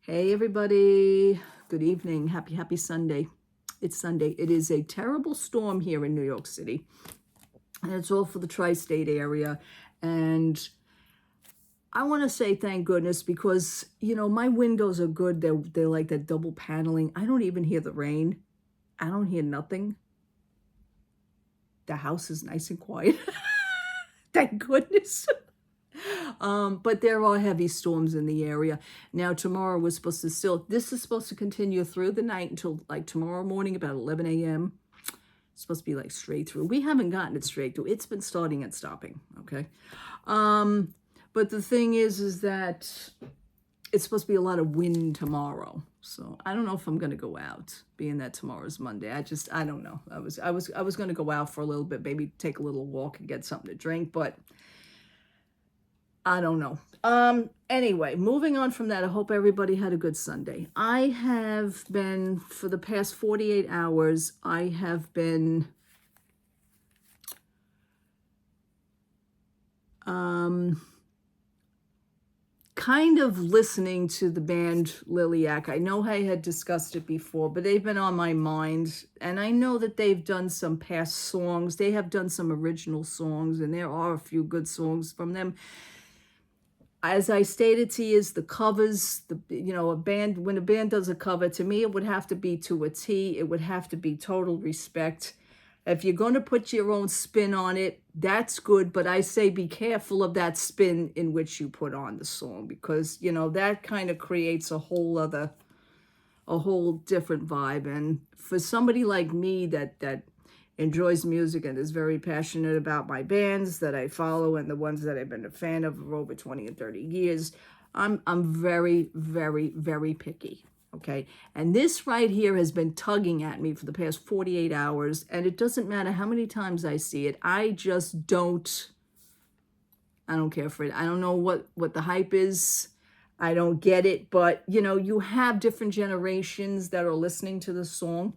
Hey everybody, good evening. Happy Sunday. It's Sunday. It is a terrible storm here in New York City. And it's all for the tri-state area. And I want to say thank goodness because, my windows are good. They're like that double paneling. I don't even hear the rain. I don't hear nothing. The house is nice and quiet. Thank goodness. But there are heavy storms in the area. Now, tomorrow we're supposed to this is supposed to continue through the night until like tomorrow morning about 11 a.m. It's supposed to be like straight through. We haven't gotten it straight through. It's been starting and stopping, okay? But the thing is that it's supposed to be a lot of wind tomorrow. So I don't know if I'm going to go out, being that tomorrow's Monday. I don't know. I was going to go out for a little bit, maybe take a little walk and get something to drink, but I don't know. Anyway, moving on from that, I hope everybody had a good Sunday. I have been, for the past 48 hours, I have been kind of listening to the band Liliac. I know I had discussed it before, but they've been on my mind. And I know that they've done some past songs. They have done some original songs, and there are a few good songs from them. As I stated to you, the covers, when a band does a cover, to me, it would have to be to a T. It would have to be total respect. If you're going to put your own spin on it, that's good. But I say be careful of that spin in which you put on the song, because, that kind of creates a whole different vibe. And for somebody like me that enjoys music and is very passionate about my bands that I follow and the ones that I've been a fan of for over 20 and 30 years, I'm very, very, very picky, okay? And this right here has been tugging at me for the past 48 hours, and it doesn't matter how many times I see it. I don't care for it. I don't know what the hype is. I don't get it, but, you have different generations that are listening to the song.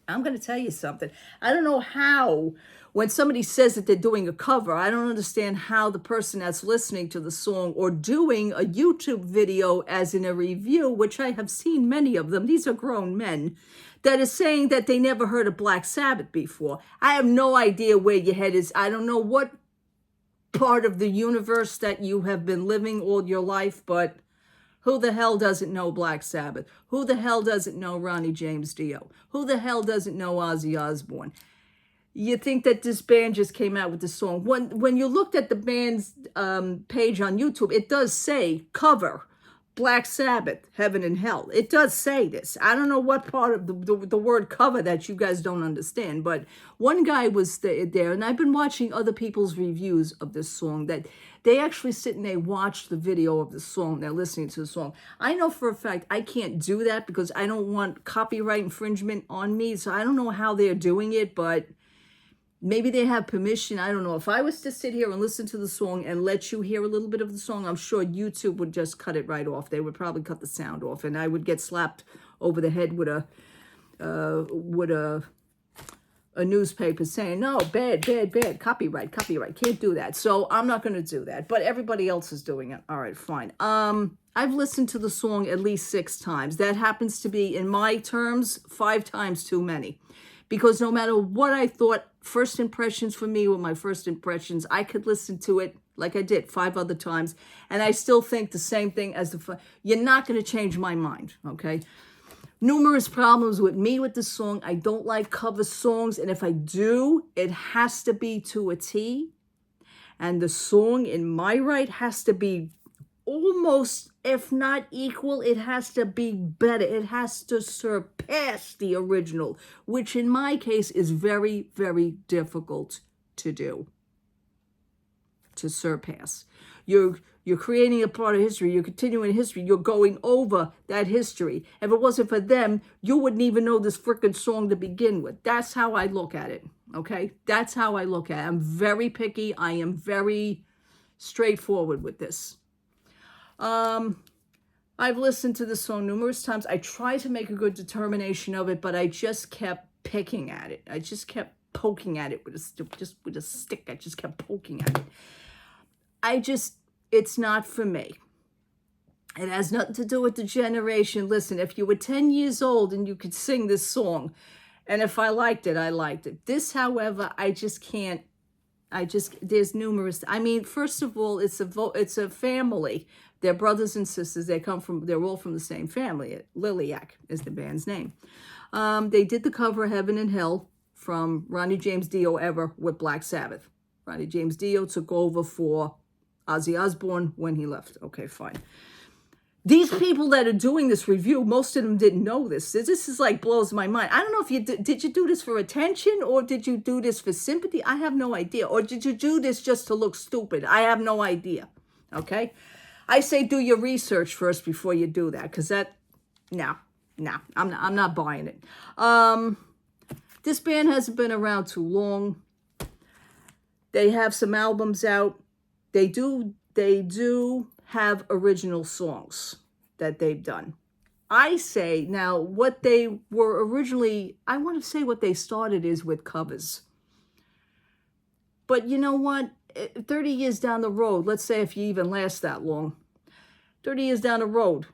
I'm going to tell you something. I don't know how, when somebody says that they're doing a cover, I don't understand how the person that's listening to the song or doing a YouTube video as in a review, which I have seen many of them, these are grown men, that is saying that they never heard of Black Sabbath before. I have no idea where your head is. I don't know what part of the universe that you have been living all your life, but who the hell doesn't know Black Sabbath? Who the hell doesn't know Ronnie James Dio? Who the hell doesn't know Ozzy Osbourne? You think that this band just came out with the song. When you looked at the band's page on YouTube, it does say cover Black Sabbath, Heaven and Hell. It does say this. I don't know what part of the word cover that you guys don't understand, but one guy was there, and I've been watching other people's reviews of this song, that they actually sit and they watch the video of the song. They're listening to the song. I know for a fact I can't do that because I don't want copyright infringement on me, so I don't know how they're doing it, but maybe they have permission. I don't know. If I was to sit here and listen to the song and let you hear a little bit of the song, I'm sure YouTube would just cut it right off. They would probably cut the sound off, and I would get slapped over the head with a newspaper saying, no, bad, copyright, can't do that. So I'm not going to do that, but everybody else is doing it. All right, fine. I've listened to the song at least 6 times. That happens to be, in my terms, 5 times too many. Because no matter what I thought, first impressions for me were my first impressions. I could listen to it like I did 5 other times, and I still think the same thing as you're not going to change my mind, okay? Numerous problems with me with the song. I don't like cover songs, and if I do, it has to be to a T. And the song in my right has to be almost, if not equal, it has to be better. It has to surpass the original, which in my case is very, very difficult to do, to surpass. You're creating a part of history. You're continuing history. You're going over that history. If it wasn't for them, you wouldn't even know this freaking song to begin with. That's how I look at it, okay? That's how I look at it. I'm very picky. I am very straightforward with this. I've listened to the song numerous times. I tried to make a good determination of it, but I just kept picking at it. I just kept poking at it with a stick. I just kept poking at it. It's not for me. It has nothing to do with the generation. Listen, if you were 10 years old and you could sing this song, and if I liked it, I liked it. This, however, I just can't. There's numerous. I mean, first of all, it's a family. They're brothers and sisters. They're all from the same family. Liliac is the band's name. They did the cover Heaven and Hell from Ronnie James Dio Ever with Black Sabbath. Ronnie James Dio took over for Ozzy Osbourne when he left. Okay, fine. These people that are doing this review, most of them didn't know this. This is like blows my mind. I don't know if did you do this for attention or did you do this for sympathy? I have no idea. Or did you do this just to look stupid? I have no idea. Okay? I say do your research first before you do that, because I'm not buying it. This band hasn't been around too long. They have some albums out. They do have original songs that they've done. I say now what they were originally, I want to say what they started is with covers. But you know what? 30 years down the road, let's say if you even last that long, 30 years down the road,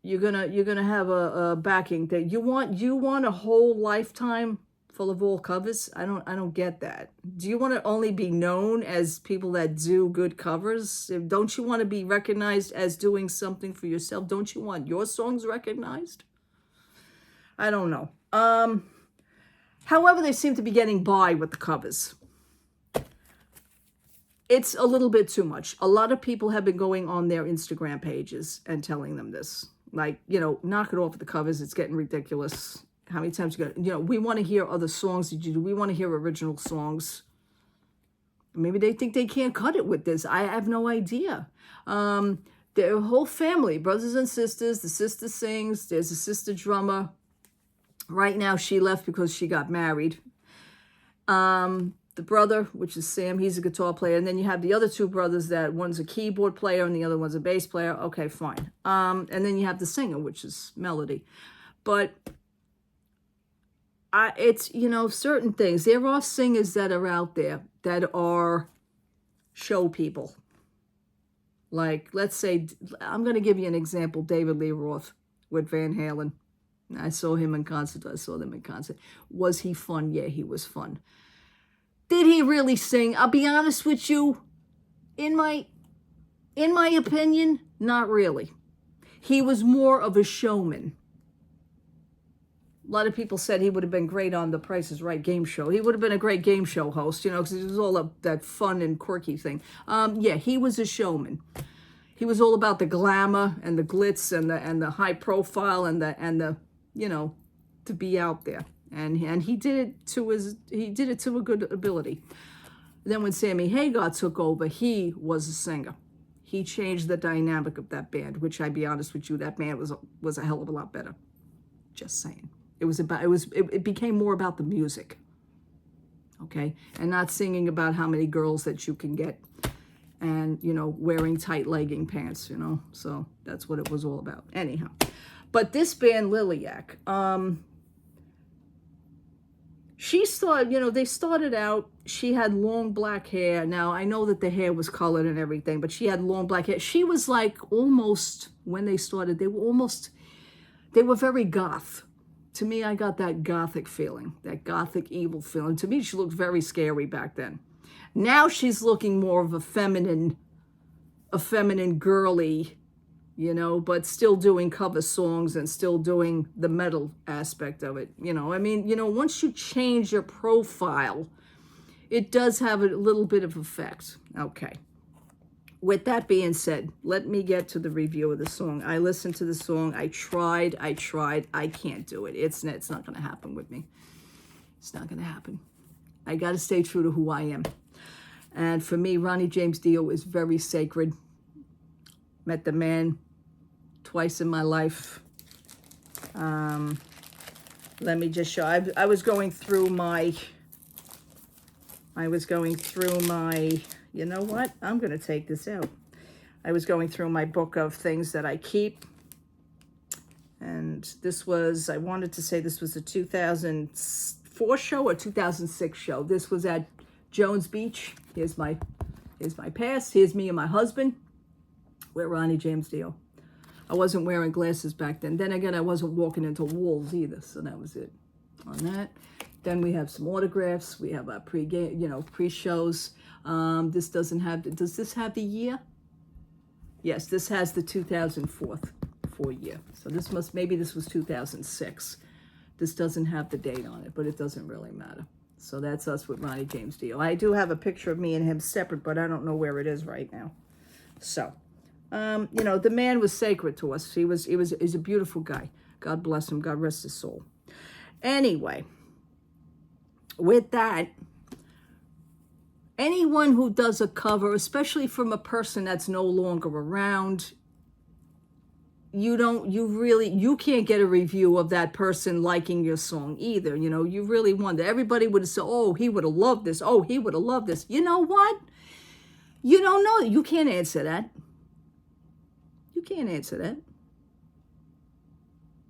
you're gonna have a backing that you want a whole lifetime full of all covers. I don't get that. Do you want to only be known as people that do good covers? Don't you want to be recognized as doing something for yourself? Don't you want your songs recognized? I don't know. However, they seem to be getting by with the covers. It's a little bit too much. A lot of people have been going on their Instagram pages and telling them this. Like, knock it off at the covers. It's getting ridiculous. How many times you got, we want to hear other songs that you do. We want to hear original songs. Maybe they think they can't cut it with this. I have no idea. Their whole family, brothers and sisters. The sister sings. There's a sister drummer. Right now, she left because she got married. The brother, which is Sam, he's a guitar player. And then you have the other two brothers that one's a keyboard player and the other one's a bass player. Okay, fine. And then you have the singer, which is Melody. But it's, certain things. There are singers that are out there that are show people. Like, let's say, I'm going to give you an example, David Lee Roth with Van Halen. I saw him in concert. I saw them in concert. Was he fun? Yeah, he was fun. Did he really sing? I'll be honest with you. In my opinion, not really. He was more of a showman. A lot of people said he would have been great on the Price is Right game show. He would have been a great game show host, because it was all that fun and quirky thing. Yeah, he was a showman. He was all about the glamour and the glitz and the high profile and the to be out there. And he did it to a good ability. Then when Sammy Hagar took over, he was a singer. He changed the dynamic of that band, which I'd be honest with you, that band was a hell of a lot better. Just saying. It became more about the music. Okay? And not singing about how many girls that you can get and, wearing tight legging pants, So that's what it was all about. Anyhow. But this band, Liliac, they started out, she had long black hair. Now, I know that the hair was colored and everything, but she had long black hair. She was like almost, when they started, they were very goth. To me, I got that gothic feeling, that gothic evil feeling. To me, she looked very scary back then. Now she's looking more of a feminine girly, but still doing cover songs and still doing the metal aspect of it. Once you change your profile, it does have a little bit of effect. Okay. With that being said, let me get to the review of the song. I listened to the song. I tried. I can't do it. It's not going to happen with me. It's not going to happen. I got to stay true to who I am. And for me, Ronnie James Dio is very sacred. Met the man twice in my life. Let me just show. I was going through my. You know what? I'm going to take this out. I was going through my book of things that I keep. And I wanted to say this was a 2004 show or 2006 show. This was at Jones Beach. Here's my past. Here's me and my husband. Wear Ronnie James Dio. I wasn't wearing glasses back then. Then again, I wasn't walking into walls either, so that was it on that. Then we have some autographs. We have our pre-game, pre-shows. This doesn't have, does this have the year? Yes, this has the 2004 year. So this maybe this was 2006. This doesn't have the date on it, but it doesn't really matter. So that's us with Ronnie James Dio. I do have a picture of me and him separate, but I don't know where it is right now. So, the man was sacred to us. He's a beautiful guy. God bless him. God rest his soul. Anyway, with that, anyone who does a cover, especially from a person that's no longer around, you can't get a review of that person liking your song either. You really wonder. Everybody would have said, oh, he would have loved this. Oh, he would have loved this. You know what? You don't know. You can't answer that. You can't answer that.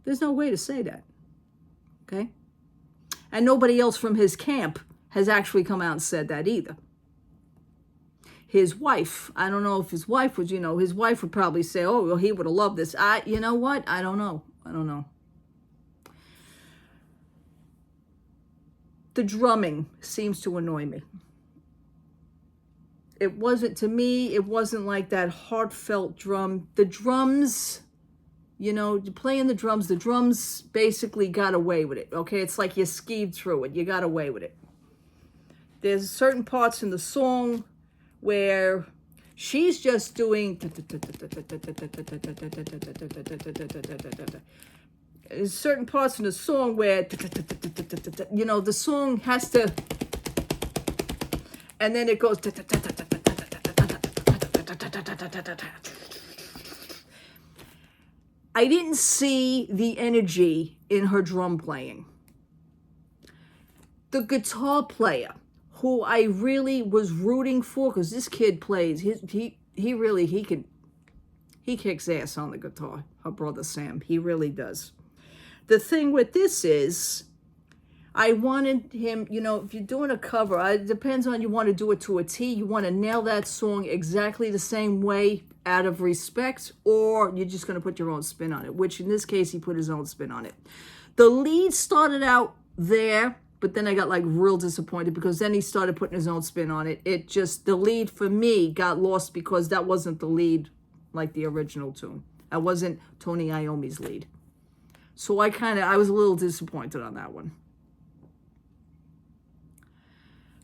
There's no way to say that. Okay? And nobody else from his camp has actually come out and said that either. His wife, I don't know if his wife would, his wife would probably say, oh, well, he would have loved this. You know what? I don't know. The drumming seems to annoy me. It wasn't like that heartfelt drum. The drums, playing the drums basically got away with it, okay? It's like you skied through it. You got away with it. There's certain parts in the song where she's just doing certain parts in the song where the song has to, and then it goes I didn't see the energy in her drum playing. The guitar player, who I really was rooting for, because this kid plays, he kicks ass on the guitar, her brother Sam. He really does. The thing with this is, I wanted him, if you're doing a cover, it depends on you want to do it to a T. You want to nail that song exactly the same way out of respect, or you're just going to put your own spin on it, which in this case, he put his own spin on it. The lead started out there, but then I got real disappointed because then he started putting his own spin on it. The lead for me got lost because that wasn't the lead like the original tune. That wasn't Tony Iommi's lead. So I was a little disappointed on that one.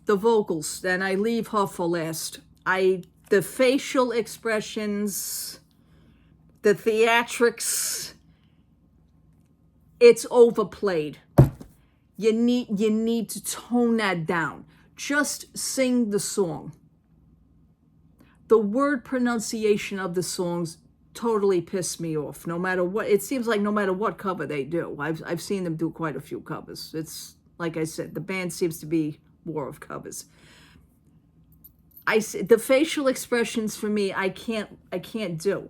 The vocals, then I leave her for last. The facial expressions, the theatrics, it's overplayed. You need to tone that down. Just sing the song. The word pronunciation of the songs totally piss me off. No matter what, it seems like no matter what cover they do. I've seen them do quite a few covers. It's like I said, the band seems to be more of covers. The facial expressions for me, I can't do.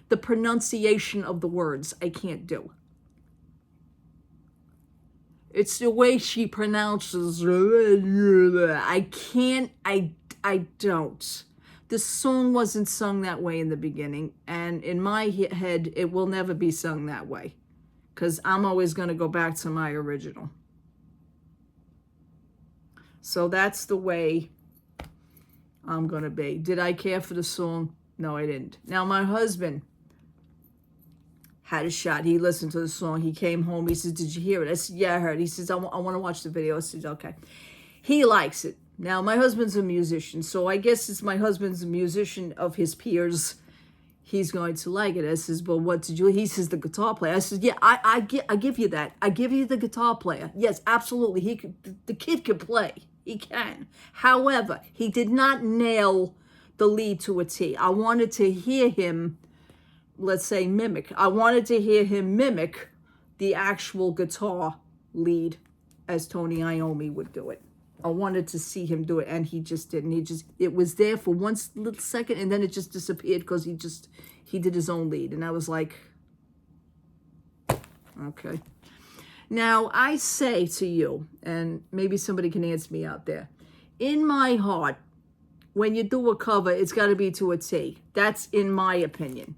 The pronunciation of the words, I can't do. It's the way she pronounces. I can't. I don't. The song wasn't sung that way in the beginning, and in my head, it will never be sung that way, because I'm always going to go back to my original. So that's the way I'm going to be. Did I care for the song? No, I didn't. Now, my husband had a shot. He listened to the song. He came home. He said, did you hear it? I said, yeah, I heard. He says, I want to watch the video. I said, okay. He likes it. Now, my husband's a musician, so I guess it's my husband's a musician of his peers. He's going to like it. I says, well, what did you? He says, the guitar player. I said, yeah, I give you that. I give you the guitar player. Yes, absolutely. The kid can play. He can. However, he did not nail the lead to a T. I wanted to hear him, let's say, mimic. I wanted to hear him mimic the actual guitar lead as Tony Iommi would do it. I wanted to see him do it, and he just didn't. It was there for one little second, and then it just disappeared because he did his own lead. And I was like, okay. Now, I say to you, and maybe somebody can answer me out there, in my heart, when you do a cover, it's got to be to a T. That's in my opinion.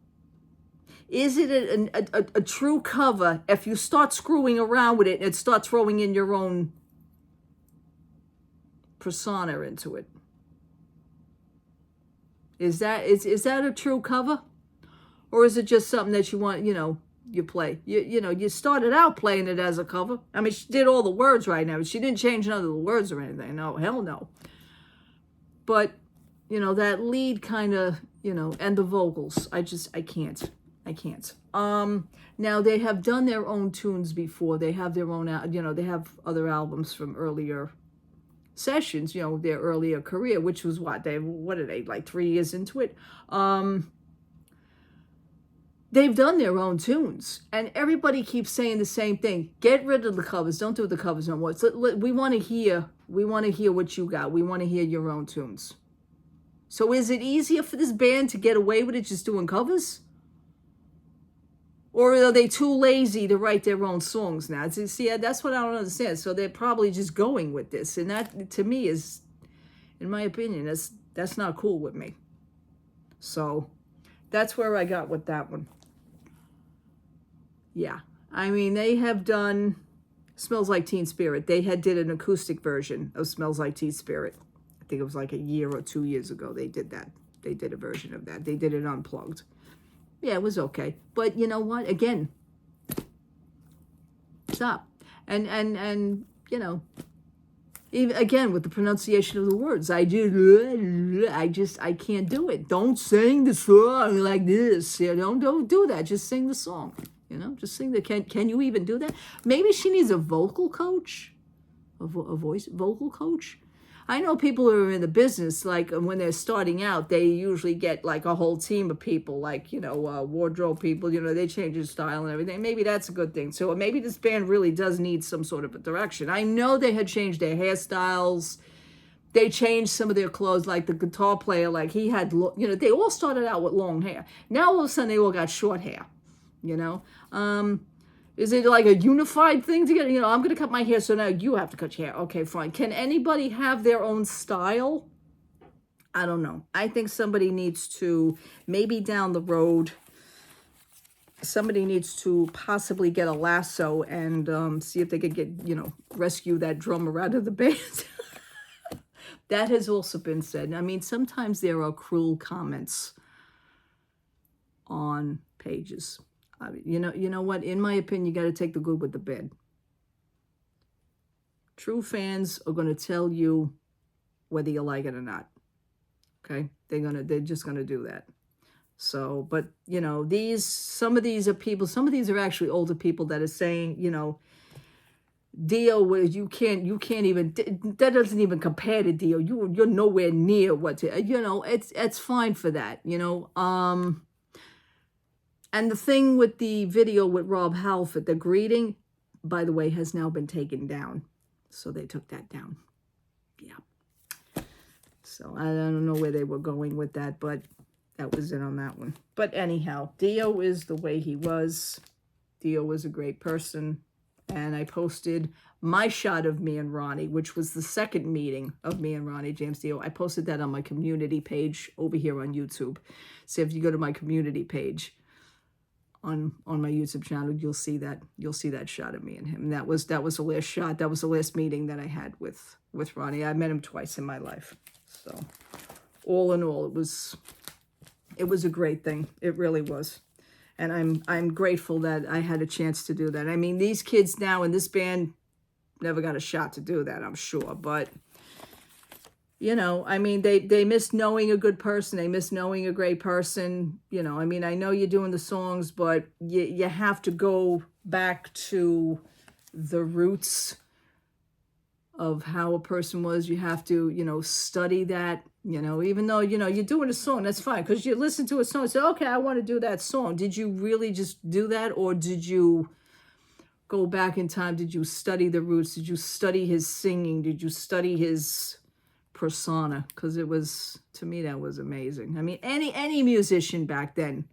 Is it a true cover if you start screwing around with it and start throwing in your own persona into it? Is that a true cover? Or is it just something that you want, you play? You started out playing it as a cover. I mean, she did all the words right now. She didn't change none of the words or anything. No, hell no. But, that lead kind of, and the vocals, I can't. I can't. Now they have done their own tunes before. They have their own, they have other albums from earlier sessions, their earlier career, which was what are they, like 3 years into it? They've done their own tunes, and everybody keeps saying the same thing. Get rid of the covers. Don't do the covers no more. We want to hear what you got. We want to hear your own tunes. So is it easier for this band to get away with it just doing covers? Or are they too lazy to write their own songs now? See, that's what I don't understand. So they're probably just going with this. And that, to me, is, in my opinion, that's not cool with me. So that's where I got with that one. Yeah. I mean, they have done Smells Like Teen Spirit. They did an acoustic version of Smells Like Teen Spirit. I think it was like a year or 2 years ago they did that. They did a version of that. They did it unplugged. Yeah, it was okay. But you know what? Again, stop. And even again with the pronunciation of the words, I can't do it. Don't sing the song like this. Don't do that. Just sing the song. Just sing the. Can you even do that? Maybe she needs a vocal coach, a voice vocal coach. I know people who are in the business, like when they're starting out, they usually get like a whole team of people, like, wardrobe people, they change their style and everything. Maybe that's a good thing. So maybe this band really does need some sort of a direction. I know they had changed their hairstyles. They changed some of their clothes, like the guitar player, like he had, they all started out with long hair. Now all of a sudden they all got short hair, Is it like a unified thing to get, I'm going to cut my hair, so now you have to cut your hair. Okay, fine. Can anybody have their own style? I don't know. I think somebody needs to, maybe down the road, somebody needs to possibly get a lasso and see if they could get, rescue that drummer out of the band. That has also been said. I mean, sometimes there are cruel comments on pages. You know what? In my opinion, you got to take the good with the bad. True fans are going to tell you whether you like it or not. Okay? They're just going to do that. So, but, some of these are actually older people that are saying, Dio, you can't even, that doesn't even compare to Dio. You're nowhere near it's fine for that, And the thing with the video with Rob Halford, the greeting, by the way, has now been taken down. So they took that down. Yeah. So I don't know where they were going with that, but that was it on that one. But anyhow, Dio is the way he was. Dio was a great person. And I posted my shot of me and Ronnie, which was the second meeting of me and Ronnie James Dio. I posted that on my community page over here on YouTube. So if you go to my community page, on my YouTube channel, you'll see that shot of me and him. And that was the last shot. That was the last meeting that I had with Ronnie. I met him twice in my life. So all in all, it was a great thing. It really was. And I'm grateful that I had a chance to do that. I mean, these kids now in this band never got a shot to do that, I'm sure. But I mean, they miss knowing a good person. They miss knowing a great person. I mean, I know you're doing the songs, but you have to go back to the roots of how a person was. You have to, study that, even though, you're doing a song, that's fine. Because you listen to a song and say, okay, I want to do that song. Did you really just do that? Or did you go back in time? Did you study the roots? Did you study his singing? Did you study his persona? Because it was, to me, that was amazing. I mean, any musician back then,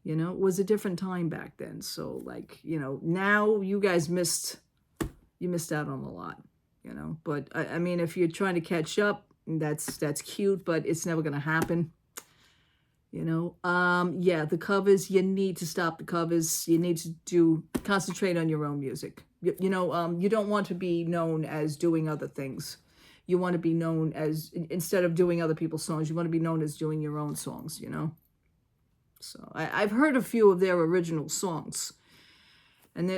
it was a different time back then. So like, now you guys missed out on a lot, but I mean, if you're trying to catch up, That's cute, but it's never going to happen. You know, yeah, the covers, you need to stop the covers. You need to concentrate on your own music. You know, you don't want to be known as doing other things. You want to be known as, instead of doing other people's songs, you want to be known as doing your own songs, you know? So I've heard a few of their original songs, and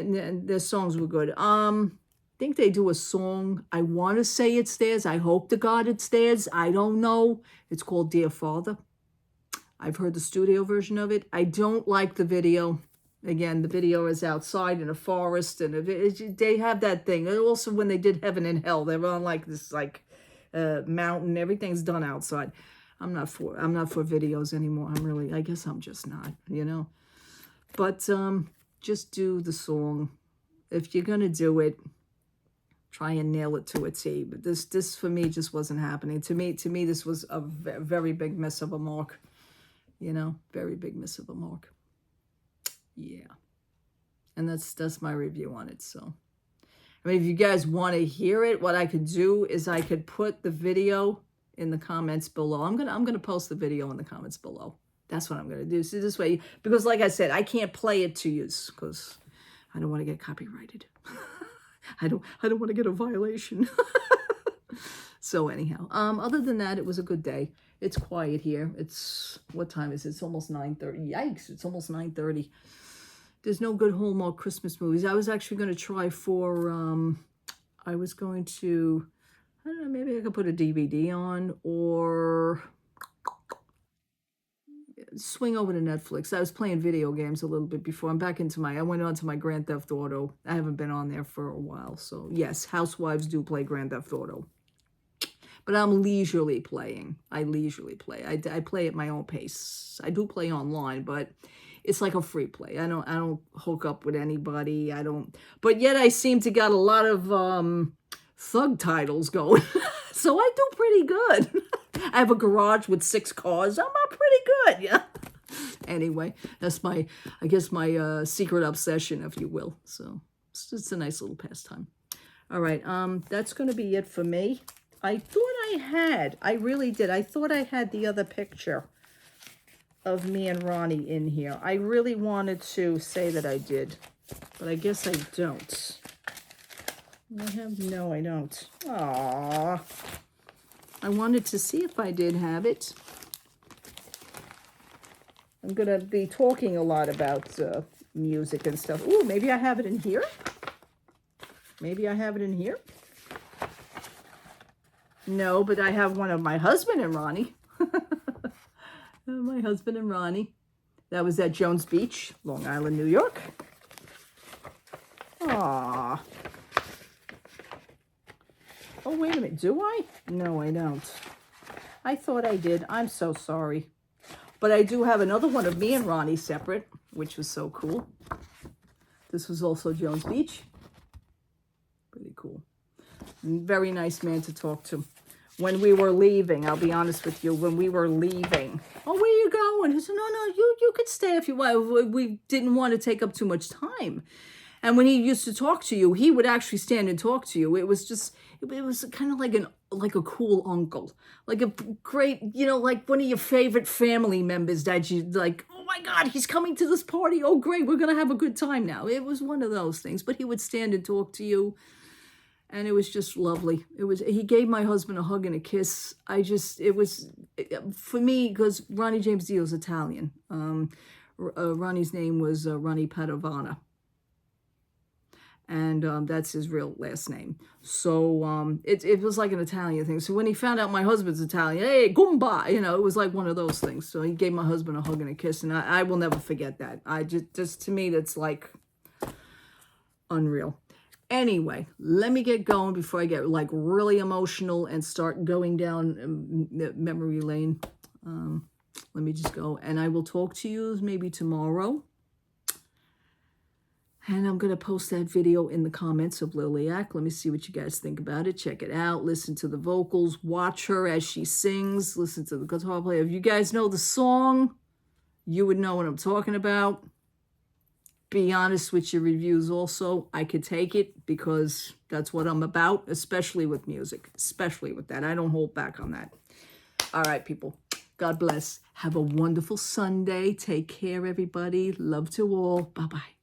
their songs were good. I think they do a song. I want to say it's theirs. I hope to God it's theirs. I don't know. It's called Dear Father. I've heard the studio version of it. I don't like the video. Again, the video is outside in a forest, and they have that thing. And also, when they did Heaven and Hell, they were on like this mountain. Everything's done outside. I'm not for videos anymore. I guess I'm just not, you know. But just do the song. If you're gonna do it, try and nail it to a T. But this for me just wasn't happening. To me, this was a very big miss of a mark. You know, very big miss of a mark. Yeah. And that's my review on it. So, I mean, if you guys want to hear it, what I could do is I could put the video in the comments below. I'm gonna post the video in the comments below. That's what I'm gonna do. So this way, because like I said, I can't play it to you because I don't want to get copyrighted. I don't want to get a violation. So anyhow, other than that, it was a good day. It's quiet here. It's, what time is it? It's almost 9:30. Yikes, it's almost 9:30. There's no good Hallmark Christmas movies. I was actually going to try for, I was going to, I don't know, maybe I could put a DVD on or swing over to Netflix. I was playing video games a little bit before. I went on to my Grand Theft Auto. I haven't been on there for a while. So yes, housewives do play Grand Theft Auto. But I'm leisurely playing. I leisurely play. I play at my own pace. I do play online, but it's like a free play. I don't hook up with anybody. But yet I seem to got a lot of thug titles going. So I do pretty good. I have a garage with 6 cars. I'm pretty good, yeah. Anyway, that's my secret obsession, if you will. So it's just a nice little pastime. All right, that's going to be it for me. I thought I really did. I thought I had the other picture of me and Ronnie in here. I really wanted to say that I did, but I guess I don't. No, I don't. Aww. I wanted to see if I did have it. I'm going to be talking a lot about music and stuff. Ooh, maybe I have it in here. Maybe I have it in here. No, but I have one of my husband and Ronnie. My husband and Ronnie. That was at Jones Beach, Long Island, New York. Aww. Oh, wait a minute. Do I? No, I don't. I thought I did. I'm so sorry. But I do have another one of me and Ronnie separate, which was so cool. This was also Jones Beach. Pretty cool. Very nice man to talk to. When we were leaving, I'll be honest with you, when we were leaving, oh, where are you going? He said, no, you could stay if you want. We didn't want to take up too much time. And when he used to talk to you, he would actually stand and talk to you. It was just, it was kind of like a cool uncle, like a great, you know, like one of your favorite family members that you like, oh my God, he's coming to this party. Oh, great, we're going to have a good time now. It was one of those things, but he would stand and talk to you. And it was just lovely. He gave my husband a hug and a kiss. For me, because Ronnie James Dio's Italian. Ronnie's name was Ronnie Padovana. And that's his real last name. So it was like an Italian thing. So when he found out my husband's Italian, hey, Goomba, you know, it was like one of those things. So he gave my husband a hug and a kiss. And I will never forget that. Just to me, that's like unreal. Anyway, let me get going before I get like really emotional and start going down memory lane. Let me just go, and I will talk to you maybe tomorrow. And I'm going to post that video in the comments of Liliac. Let me see what you guys think about it. Check it out. Listen to the vocals. Watch her as she sings. Listen to the guitar player. If you guys know the song, you would know what I'm talking about. Be honest with your reviews also. I could take it because that's what I'm about, especially with music, especially with that. I don't hold back on that. All right, people. God bless. Have a wonderful Sunday. Take care, everybody. Love to all. Bye-bye.